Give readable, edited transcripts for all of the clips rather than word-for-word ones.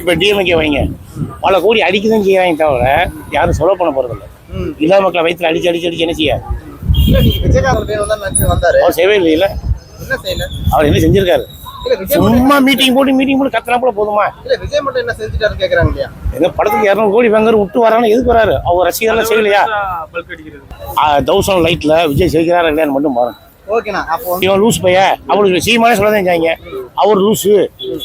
இப்போ டிஎம்கே வைங்க, பல கோடி அடிக்கதான் செய்யறாங்க தவிர யாரும் சொல்ல பண்ண போறதில்லை. இல்லாத மக்களை வயிற்றுல அடிச்சு அடிச்சு அடிச்சு என்ன செய்ய? அவர் செய்யவே இல்லை. அவர் என்ன செஞ்சிருக்காரு? சும்மா மீட்டிங் போட்டு கத்தனா போல போதுமா? விஜய் மட்டும் என்ன செஞ்சுட்டாரு கேக்குறாங்க. எங்க படத்துக்கு 200 கோடி வாங்குற விட்டு வரான்னு எதுக்கு வராரு? அவர் ரசிகர்லாம் செய்யலையா? 1000 லைட்ல விஜய் செய்கிறாரா இல்லையான்னு மட்டும் பாருங்க. ஓகேண்ணா. அப்போ இவன் லூஸ் பைய, அவளுக்கு சீமானே சொல்லதான் செஞ்சாங்க. அவர் லூசு,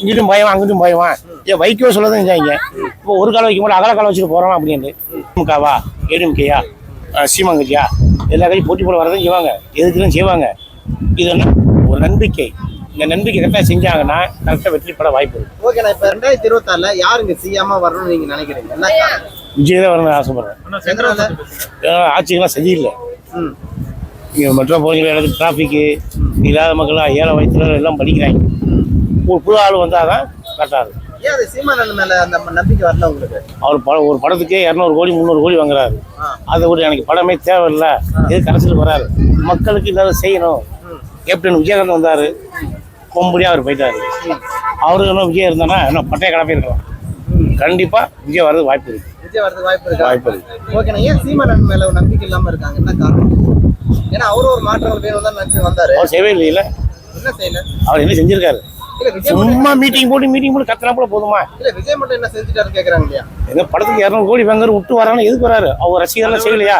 இங்கிட்டும் பயவான் அங்கிட்டும் பயவான், ஏன் வைக்கோ சொல்லதான் செஞ்சாங்க. இப்போ ஒரு காலம் வைக்க மாட்டோம், அகல காலம் வச்சுட்டு போறோம் அப்படின்ட்டு. திமுகவா ஏடிஎம்கேயா சீமாங்கச்சியா எல்லா கட்சியும் போட்டி போட வரதான் செய்வாங்க, எதுக்குதான் செய்வாங்க. இது என்ன ஒரு நம்பிக்கை. இந்த நம்பிக்கை கரெக்டாக செஞ்சாங்கன்னா கரெக்டாக வெற்றி பெற வாய்ப்பு இருக்கு. ஓகேண்ணா. இப்போ 2026 யாருங்க சிஎம்மா வரணும்னு நீங்க நினைக்கிறீங்க? விஜய் தான் வரணும்னு ஆசைப்படுறேன். ஆட்சிகள்லாம் சரியில்லை. இங்கே மெட்ரோ போகிற இடத்துக்கு டிராஃபிக்கு இல்லாத மக்கள் ஏழை வயிற்றுல எல்லாம் படிக்கிறாங்க. ஒரு புது ஆள் வந்தால் தான் கரெக்டாக இருக்கும். ஏன் அது சீமானன் மேலே அந்த நம்பிக்கை வரல உங்களுக்கு? அவர் ஒரு படத்துக்கே 200 கோடி 300 கோடி வாங்குறாரு. அதை விட எனக்கு படமே தேவையில்லை, எது கடைசியில் வராரு. மக்களுக்கு இல்லாத செய்யணும். கேப்டன் விஜயகாந்த் வந்தார், கொம்படியாக அவர் போயிட்டாரு. அவருக்கு இன்னும் விஜய் இருந்தானா இன்னும் பட்டைய கிளப்பி இருக்கலாம். கண்டிப்பாக விஜய் வர்றதுக்கு வாய்ப்பு இருக்கு. விஜய் வரதுக்கு வாய்ப்பு இருக்கு. ஓகேண்ணா. ஏன் சீமானன் மேலே ஒரு நம்பிக்கை இல்லாமல் இருக்காங்க? என்ன காரணம்? ஏன்னா அவரும் ஒரு மாற்றங்கள் வேணும் தான் நினைச்சு வந்தாரு. அவர் செய்யவே இல்லை. என்ன செய்யல? அவர் என்ன செஞ்சிருக்காரு? சும்மா மீட்டிங் போட்டு கத்தனா போல போதுமா? இல்ல விஜய் மட்டும் என்ன செஞ்சுட்டாரு கேக்குறாங்க இல்லையா? எங்க படத்துக்கு 200 கோடி வாங்குற விட்டு வரான்னு எதுக்கு வராரு? அவர் ரசிகர்லாம் செய்யலையா?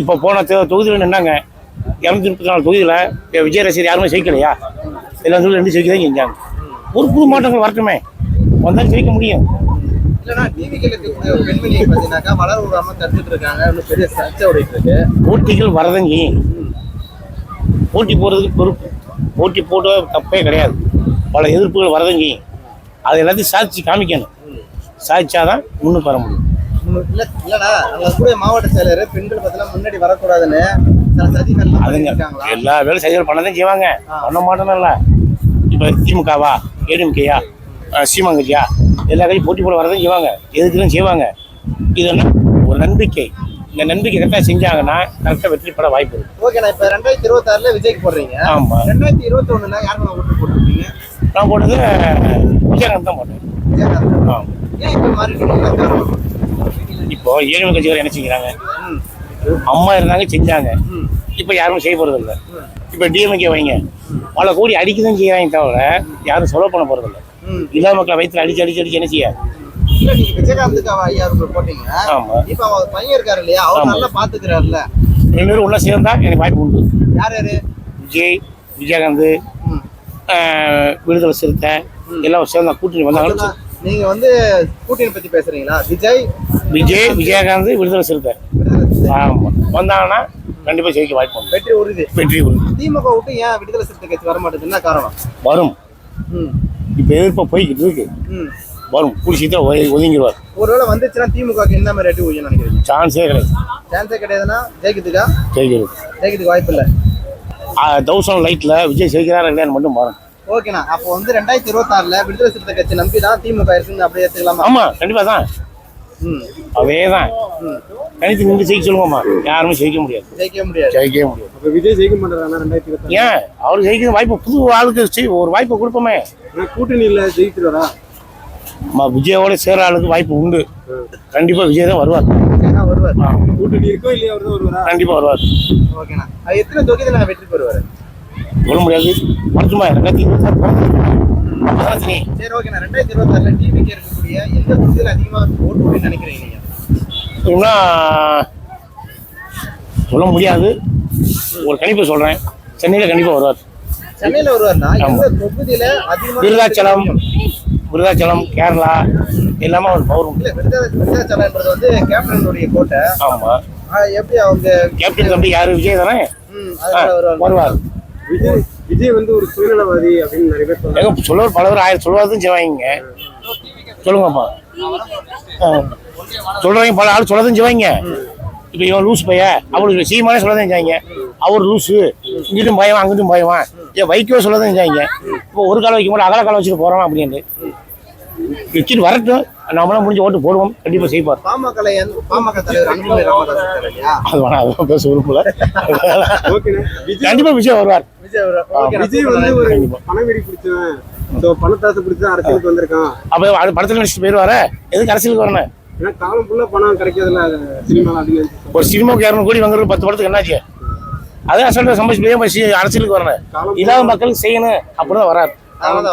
இப்போ போன தொகுதியில் நின்னாங்க, 234 தொகுதியில் விஜய் ரசிகர் யாருமே ஜெயிக்கலையா? எல்லாம் சொல்லி 2 ஜெயிக்க தான் செஞ்சாங்க. ஒரு புது மாற்றங்கள் வரட்டுமே, வந்தாலும் ஜெயிக்க முடியும். இல்லைன்னா டிவிக்கு பெண்மணியை பார்த்தீங்கன்னாக்கா வளர விடாம தடுத்துட்டு இருக்காங்க. இன்னும் பெரிய சர்ச்சை ஓடிட்டு இருக்கு. போட்டிகள் வரதான் செய்யும். போட்டி போடுறதுக்கு பொறுப்பு, போட்டி போட தப்பே கிடையாது. பல எதிர்ப்புகள் வரதான் செய்யும். அது எல்லாத்தையும் சாதிச்சு காமிக்கணும். சாதிச்சாதான் முன்னுக்கு வர முடியும். இல்லைண்ணா, அங்கே கூட மாவட்ட செயலர் பெண்கள் பார்த்தீங்கன்னா முன்னாடி வரக்கூடாதுன்னு அதுங்க எல்லா வேலை செயல்கள் பண்ணதான் செய்வாங்க, பண்ண மாட்டோம்ல. இப்போ திமுகவா ஏடிஎம்கேயா சீமாங்கச்சியா எல்லா கட்சியும் போட்டி போட வரதான் செய்வாங்க, எதுக்குதான் செய்வாங்க. இது என்ன ஒரு நம்பிக்கை. இந்த நம்பிக்கை கரெக்டாக செஞ்சாங்கன்னா கரெக்டாக வெற்றி பெற வாய்ப்பு இருக்கு. ஓகேண்ணா. இப்போ 2026 விஜய்க்கு போடுறீங்க. ஆமாம். 2021 யாருக்கு ஓட்டு போட்டுருக்கீங்க? நான் போட்டது விஜயகாந்த் தான் போட்டேன். ஆமாம். ஏன் இப்போ மாறிட்டு? இப்போ ஏழு கட்சிகள் என்ன செஞ்சுக்கிறாங்க? அம்மா இருந்தாங்க செஞ்சாங்க, இப்போ யாரும் செய்ய போறது இல்லை. இப்போ டிஎம்கே வைங்க, பல கோடி அடிக்கதான் செய்யறாங்க தவிர யாரும் சொல்ல பண்ண போறது இல்லை. இல்லாத மக்களை வயிற்றுல அடிச்சு அடிச்சு அடிச்சு என்ன செய்ய? இல்ல நீங்க விஜயகாந்துக்கு ஐயா போட்டீங்க. ஆமா. இப்ப அவர் பையன் இருக்காரு இல்லையா, அவர் நல்லா பாத்துக்கிறாருல்ல. 2 பேரும் உள்ள சேர்ந்தா எனக்கு வாய்ப்பு உண்டு. யார் யாரு? விஜய், விஜயகாந்த், விடுதலை சிறுத்தை எல்லாம் சேர்ந்தா கூட்டணி வந்தாங்க. நீங்க கூட்டணி பத்தி பேசுறீங்களா? விஜய், விஜயகாந்த், விடுதலை சிறுத்தை ஆமா வந்தாங்கன்னா கண்டிப்பா ஜெயிக்க வாய்ப்பு உண்டு. வெற்றி உறுதி. வெற்றி உறுதி. திமுக விட்டு ஏன் விடுதலை சிறுத்தை கட்சி வர மாட்டேங்குது? என்ன காரணம்? வரும். இப்ப எதிர்ப்பா போய்கிட்டு இருக்கு. வரும், குடிச்சிட்டு ஒதுங்கிடுவார். ஒருவேளை வந்துச்சுன்னா திமுக என்ன மாதிரி ரேட்டு ஊழியம் நினைக்கிறீங்க? சான்ஸே கிடையாது. சான்ஸே கிடையாதுன்னா ஜெயிக்கிறதுக்கு வாய்ப்பு இல்லை. 1000 லைட்ல விஜய் செய்கிறாரா இல்லையான்னு மட்டும் பாருங்க. ஓகேண்ணா. அப்போ 2026 விடுதலை சிறுத்தை கட்சி நம்பி தான் திமுக இருக்குன்னு அப்படியே எடுத்துக்கலாமா? ஆமா, கண்டிப்பா தான். அதேதான். தனித்து நின்று ஜெயிக்க சொல்லுவோமா? யாருமே ஜெயிக்க முடியாது. விஜய் ஜெயிக்க மாட்டாரா 2026? ஏன் அவரு ஜெயிக்கிற வாய்ப்பு புது ஆளுக்கு ஒரு வாய்ப்பு கொடுப்போமே. கூட்டணி இல்ல ஜெயிக்கிறா. விஜயோட சேர ஆளுக்கு வாய்ப்பு உண்டு. கண்டிப்பா விஜய் தான் வருவார். கூட்டணி இருக்கோ இல்லையா வருவார்? கண்டிப்பா வருவார். ஓகேண்ணா. எத்தனை தொகுதியில வெற்றி பெறுவாரு? சொல்ல முடியாது. மட்டுமா 2026 சரி ஓகேண்ணா. 2026 டிவிக்கு இருக்கக்கூடிய எந்த தொகுதியில் அதிகமா ஓட்டு போடுன்னு நினைக்கிறீங்க நீங்க? சொல்ல முடியாது. ஒரு கணிப்பு சொல்றேன், சென்னையில கண்டிப்பா வருவார். சென்னையில வருவார்னா எந்த தொகுதியில அதிகமா? விருதாச்சலம், கேரளா எல்லாமே ஒரு பவர் உண்டு. விருதாச்சலம்ன்றது கேப்டனுடைய கோட்டை. ஆமா. எப்படி அவங்க கேப்டன் தம்பி யாரு? விஜய் தானே வருவார். விஜய் ஒரு சுயநலவாதி அப்படின்னு நிறைய பேர் சொல்லுவார். பல பேர் 1000 சொல்லுவாதும் செய்வாங்க. சொல்லுங்கப்பா. சொல்றவங்க பல ஆள் சொல்லதும் செய்வாங்க. இப்போ இவன் லூஸ் பைய, அவளுக்கு சீமானே சொல்லதான் செஞ்சாங்க. அவர் லூசு, இங்கிட்டும் பயவான் அங்கிட்டும் பயவான், ஏன் வைக்கோ சொல்லதான் செஞ்சாங்க. இப்போ ஒரு காலம் வைக்க மாட்டோம், அகல காலம் வச்சுட்டு போறோம் அப்படின்ட்டு வச்சுட்டு வரட்டும். நம்மளாம் முடிஞ்ச ஓட்டு போடுவோம். கண்டிப்பா செய்வார். பாமக தலைவர் அது வேணா, அதெல்லாம் பேச விரும்பல. கண்டிப்பா விஜய் வருவார். விஜய் ஒரு பணவெறி பிடிச்சவன், ஸோ பணத்தாசை பிடிச்சி அரசியலுக்கு வந்திருக்கான். அப்போ அது படத்தில் நடிச்சுட்டு போயிடுவார, எதுக்கு அரசியலுக்கு வரணும்? ஏன்னா காலம் ஃபுல்லாக பணம் கிடைக்கிறதுல சினிமா அதிகம். ஒரு சினிமாவுக்கு 200 கோடி வாங்குறது 10 படத்துக்கு என்னாச்சு? அதே அசல்ட்ட சம்பாதிச்சு அரசியலுக்கு வரணும். இல்லாத மக்களுக்கு செய்யணும் அப்படிதான் வராது. அதனால